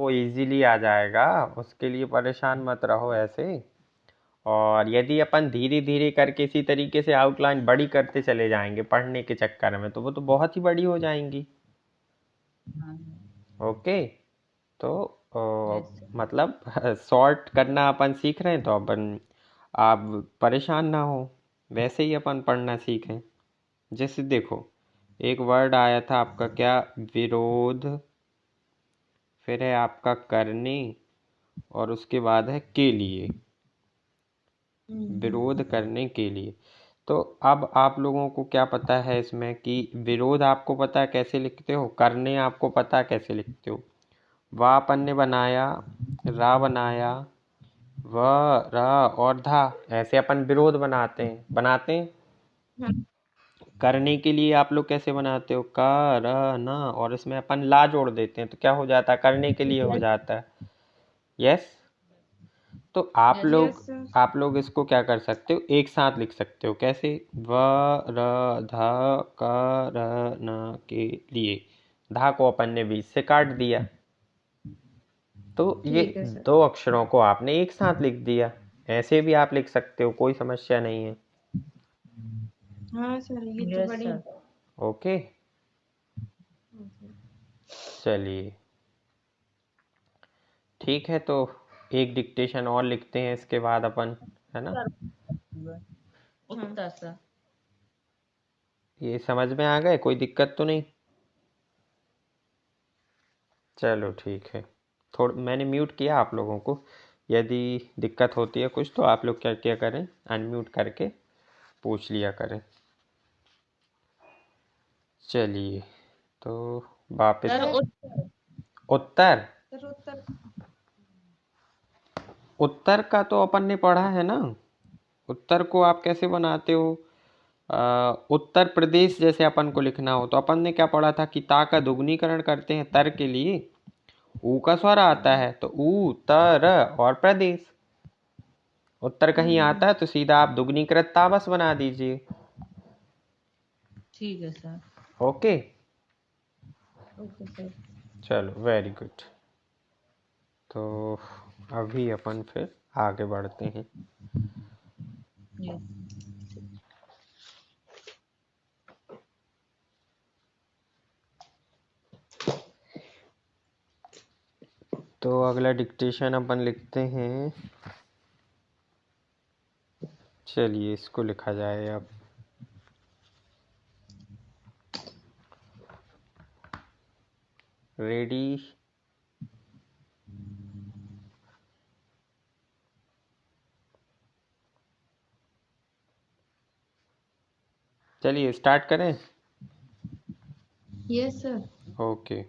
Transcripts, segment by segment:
वो इजीली आ जाएगा, उसके लिए परेशान मत रहो ऐसे। और यदि अपन धीरे धीरे करके इसी तरीके से आउटलाइन बड़ी करते चले जाएंगे पढ़ने के चक्कर में, तो वो तो बहुत ही बड़ी हो जाएंगी। हाँ। ओके। तो यस सर। मतलब शॉर्ट करना अपन सीख रहे हैं, तो अपन आप परेशान ना हो, वैसे ही अपन पढ़ना सीखें। जैसे देखो, एक वर्ड आया था आपका क्या, विरोध, फिर है आपका करने, और उसके बाद है के लिए, विरोध करने के लिए। तो अब आप लोगों को क्या पता है इसमें कि विरोध आपको पता है कैसे लिखते हो, करने आपको पता है कैसे लिखते हो। वा अपन ने बनाया, रा बनाया, व, र और धा, ऐसे अपन विरोध बनाते हैं। हाँ। करने के लिए आप लोग कैसे बनाते हो, क, र, न, और इसमें अपन ला जोड़ देते हैं, तो क्या हो जाता है, करने के लिए हो जाता है। यस। तो आप यस लोग यस सर। आप लोग इसको क्या कर सकते हो, एक साथ लिख सकते हो। कैसे, व, र, ध, क, र, न के लिए, धा को अपन ने बीच से काट दिया, तो ये ठीक है सर। दो अक्षरों को आपने एक साथ लिख दिया। ऐसे भी आप लिख सकते हो, कोई समस्या नहीं है। हाँ सर, ये तो यस बड़ी। सर। ओके, चलिए ठीक है। तो एक डिक्टेशन और लिखते हैं इसके बाद अपन, है ना। उत्तर सर। ये समझ में आ गए, कोई दिक्कत तो नहीं। चलो ठीक है। थोड़ा मैंने म्यूट किया आप लोगों को, यदि दिक्कत होती है कुछ तो आप लोग क्या क्या करें, अनम्यूट करके पूछ लिया करें। चलिए, तो वापस सर उत्तर। उत्तर। सर उत्तर। उत्तर का तो अपन ने पढ़ा है ना। उत्तर को आप कैसे बनाते हो, उत्तर प्रदेश जैसे अपन को लिखना हो तो अपन ने क्या पढ़ा था कि ता का दुगुनीकरण करते हैं तर के लिए, ऊ का स्वर आता है तो ऊ तर और प्रदेश। उत्तर कहीं आता है तो सीधा आप दुगनीकृत ताबस बना दीजिए। ठीक है सर। Okay, okay sir. चलो वेरी गुड। तो अभी अपन फिर आगे बढ़ते हैं। यस। तो अगला डिक्टेशन अपन लिखते हैं। चलिए इसको लिखा जाए अब। रेडी, चलिए स्टार्ट करें। Yes sir. Okay,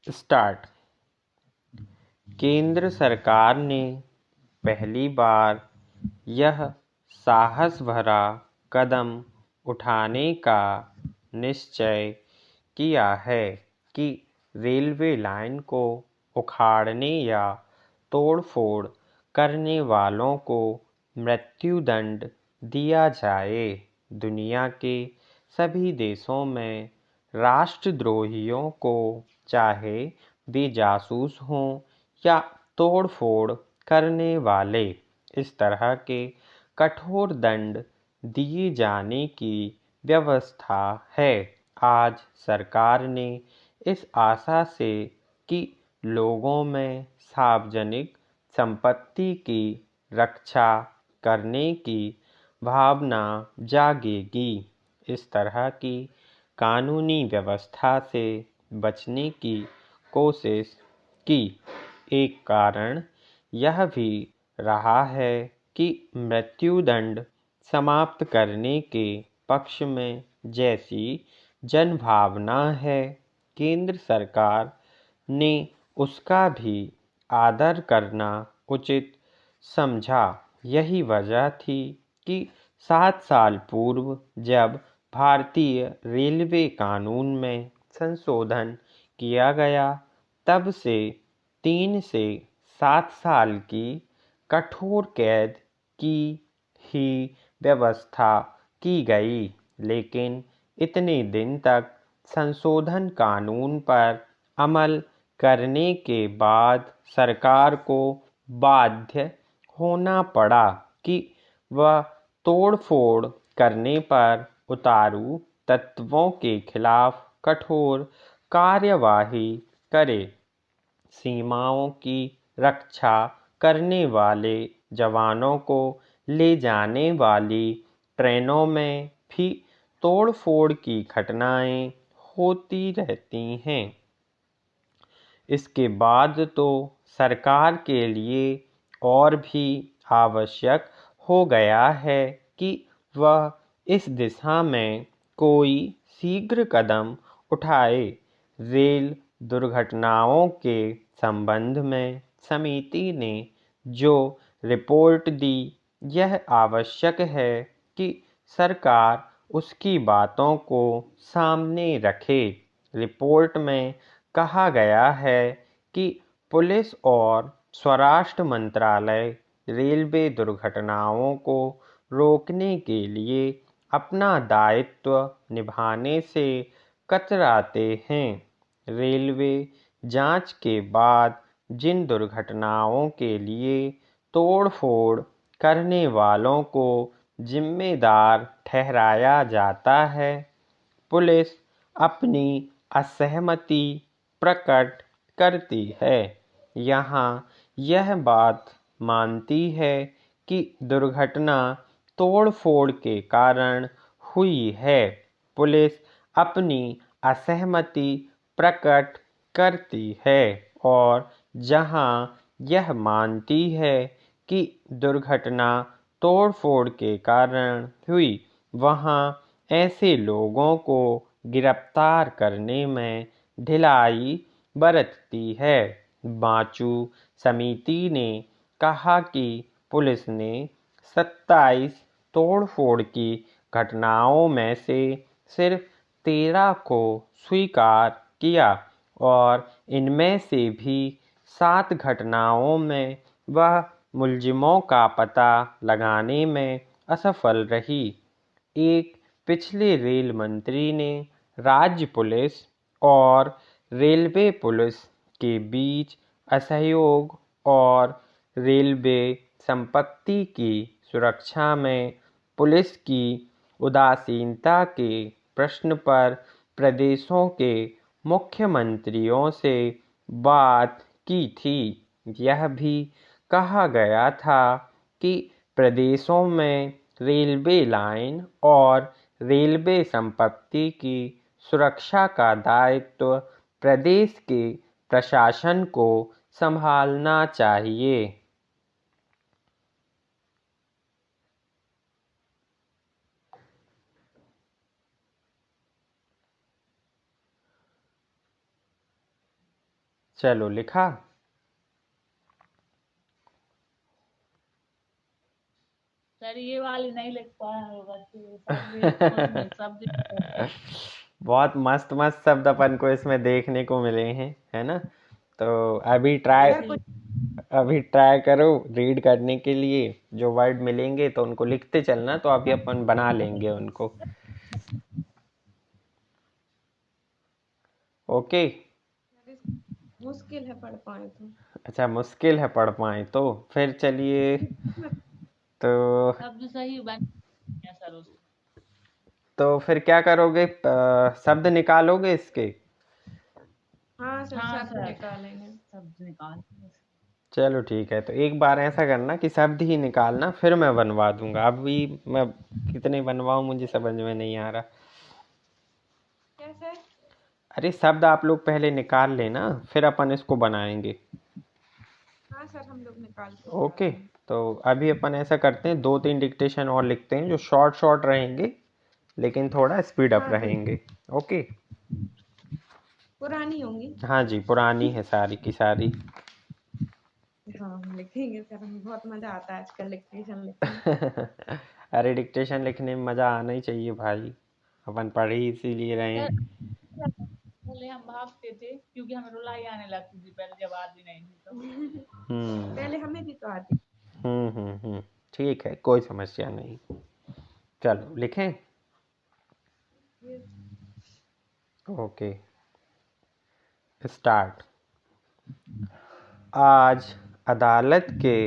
start. केंद्र सरकार ने पहली बार यह साहस भरा कदम उठाने का निश्चय किया है कि रेलवे लाइन को उखाड़ने या तोड़फोड़ करने वालों को मृत्युदंड दिया जाए। दुनिया के सभी देशों में राष्ट्रद्रोहियों को, चाहे वे जासूस हों या तोड़फोड़ करने वाले, इस तरह के कठोर दंड दिए जाने की व्यवस्था है। आज सरकार ने इस आशा से कि लोगों में सार्वजनिक संपत्ति की रक्षा करने की भावना जागेगी, इस तरह की कानूनी व्यवस्था से बचने की कोशिश की। एक कारण यह भी रहा है कि मृत्युदंड समाप्त करने के पक्ष में जैसी जनभावना है, केंद्र सरकार ने उसका भी आदर करना उचित समझा। यही वजह थी कि 7 साल पूर्व जब भारतीय रेलवे कानून में संशोधन किया गया, तब से 3 से 7 साल की कठोर कैद की ही व्यवस्था की गई, लेकिन इतने दिन तक संशोधन कानून पर अमल करने के बाद सरकार को बाध्य होना पड़ा कि वह तोड़फोड़ करने पर उतारू तत्वों के खिलाफ कठोर कार्यवाही करे। सीमाओं की रक्षा करने वाले जवानों को ले जाने वाली ट्रेनों में भी तोड़फोड़ की घटनाएं होती रहती हैं। इसके बाद तो सरकार के लिए और भी आवश्यक हो गया है कि वह इस दिशा में कोई शीघ्र कदम उठाए। रेल दुर्घटनाओं के संबंध में समिति ने जो रिपोर्ट दी, यह आवश्यक है कि सरकार उसकी बातों को सामने रखे। रिपोर्ट में कहा गया है कि पुलिस और स्वराष्ट्र मंत्रालय रेलवे दुर्घटनाओं को रोकने के लिए अपना दायित्व निभाने से कतराते हैं। रेलवे जांच के बाद जिन दुर्घटनाओं के लिए तोड़फोड़ करने वालों को जिम्मेदार ठहराया जाता है, पुलिस अपनी असहमति प्रकट करती है। यहाँ यह बात मानती है कि दुर्घटना तोड़फोड़ के कारण हुई है। पुलिस अपनी असहमति प्रकट करती है और जहाँ यह मानती है कि दुर्घटना तोड़फोड़ के कारण हुई, वहाँ ऐसे लोगों को गिरफ्तार करने में ढिलाई बरतती है। बाचू समिति ने कहा कि पुलिस ने 27 तोड़फोड़ की घटनाओं में से सिर्फ 13 को स्वीकार किया और इनमें से भी 7 घटनाओं में वह मुलजिमों का पता लगाने में असफल रही। एक पिछले रेल मंत्री ने राज्य पुलिस और रेलवे पुलिस के बीच असहयोग और रेलवे संपत्ति की सुरक्षा में पुलिस की उदासीनता के प्रश्न पर प्रदेशों के मुख्यमंत्रियों से बात की थी। यह भी कहा गया था कि प्रदेशों में रेलवे लाइन और रेलवे संपत्ति की सुरक्षा का दायित्व प्रदेश के प्रशासन को संभालना चाहिए। चलो लिखा। सर ये वाली नहीं लिख पाया होगा, शब्द बहुत मस्त मस्त शब्द अपन को इसमें देखने को मिले हैं, है ना। तो अभी ट्राई करो रीड करने के लिए। जो वर्ड मिलेंगे तो उनको लिखते चलना, तो अभी अपन बना लेंगे उनको। ओके। मुश्किल है पढ़ पाए तो। अच्छा, मुश्किल है पढ़ पाए तो फिर चलिए। तो शब्द सही बन सर उसमें। तो फिर क्या करोगे, शब्द निकालोगे इसके? हाँ सर, हाँ शब्द सर, निकालेंगे। शब्द निकाल। चलो ठीक है, तो एक बार ऐसा करना कि शब्द ही निकालना, फिर मैं बनवा दूंगा। अभी मैं कितने बनवाऊं मुझे समझ में नहीं आ रहा। क्या सर? अरे शब्द आप लोग पहले निकाल लेना, फिर अपन इसको बनाएंगे। हाँ सर, हम लोग निकाल के ओके, तो अभी अपन ऐसा करते हैं, 2-3 डिक्टेशन और लिखते हैं जो शॉर्ट शॉर्ट रहेंगे लेकिन थोड़ा स्पीड अप रहेंगे। ओके। पुरानी होंगी। हाँ जी, पुरानी है सारी की सारी। हाँ, हम लिखेंगे सर, हमें बहुत मजा आता है आजकल डिक्टेशन लिखने। अरे डिक्टेशन लिखने में मजा आना ही चाहिए भाई, अपन पढ़ ही इसीलिए रहे हैं। पहले हम भागते थे क्योंकि हमें रुलाई आने लगती थी पहले, जब आती नहीं थी तो। पहले हमें भी तो आती। ठीक है, कोई समस्या नहीं। चलो लिखें। ये ओके, स्टार्ट। आज अदालत के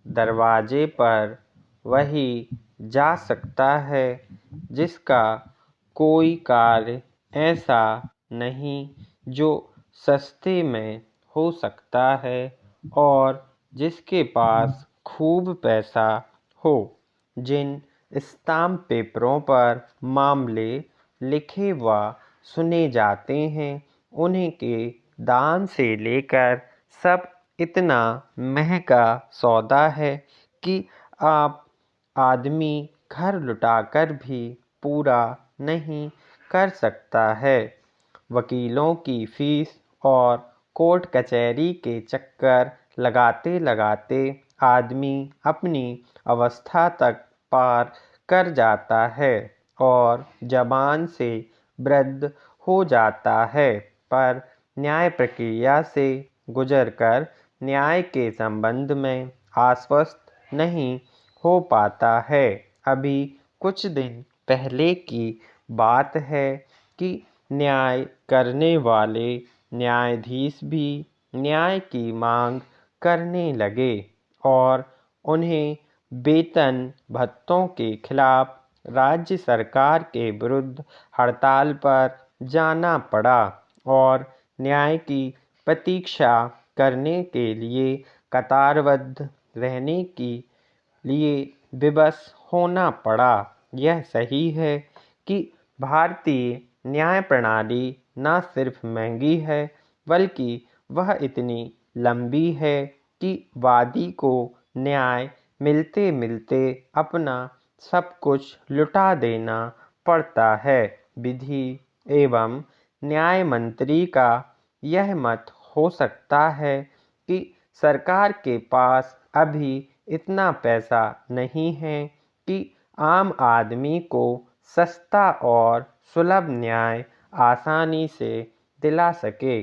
दरवाजे पर वही जा सकता है जिसका कोई कार्य ऐसा नहीं जो सस्ते में हो सकता है और जिसके पास खूब पैसा हो। जिन स्टाम्प पेपरों पर मामले लिखे व सुने जाते हैं उन्हीं के दाम से लेकर सब इतना महंगा सौदा है कि आप आदमी घर लुटाकर भी पूरा नहीं कर सकता है। वकीलों की फीस और कोर्ट कचहरी के चक्कर लगाते लगाते आदमी अपनी अवस्था तक पार कर जाता है और ज़बान से वृद्ध हो जाता है, पर न्याय प्रक्रिया से गुजरकर न्याय के संबंध में आश्वस्त नहीं हो पाता है। अभी कुछ दिन पहले की बात है कि न्याय करने वाले न्यायाधीश भी न्याय की मांग करने लगे और उन्हें वेतन भत्तों के खिलाफ राज्य सरकार के विरुद्ध हड़ताल पर जाना पड़ा और न्याय की प्रतीक्षा करने के लिए कतारबद्ध रहने के लिए विवश होना पड़ा। यह सही है कि भारतीय न्याय प्रणाली न सिर्फ महंगी है बल्कि वह इतनी लंबी है कि वादी को न्याय मिलते मिलते अपना सब कुछ लुटा देना पड़ता है। विधि एवं न्याय मंत्री का यह मत हो सकता है कि सरकार के पास अभी इतना पैसा नहीं है कि आम आदमी को सस्ता और सुलभ न्याय आसानी से दिला सके।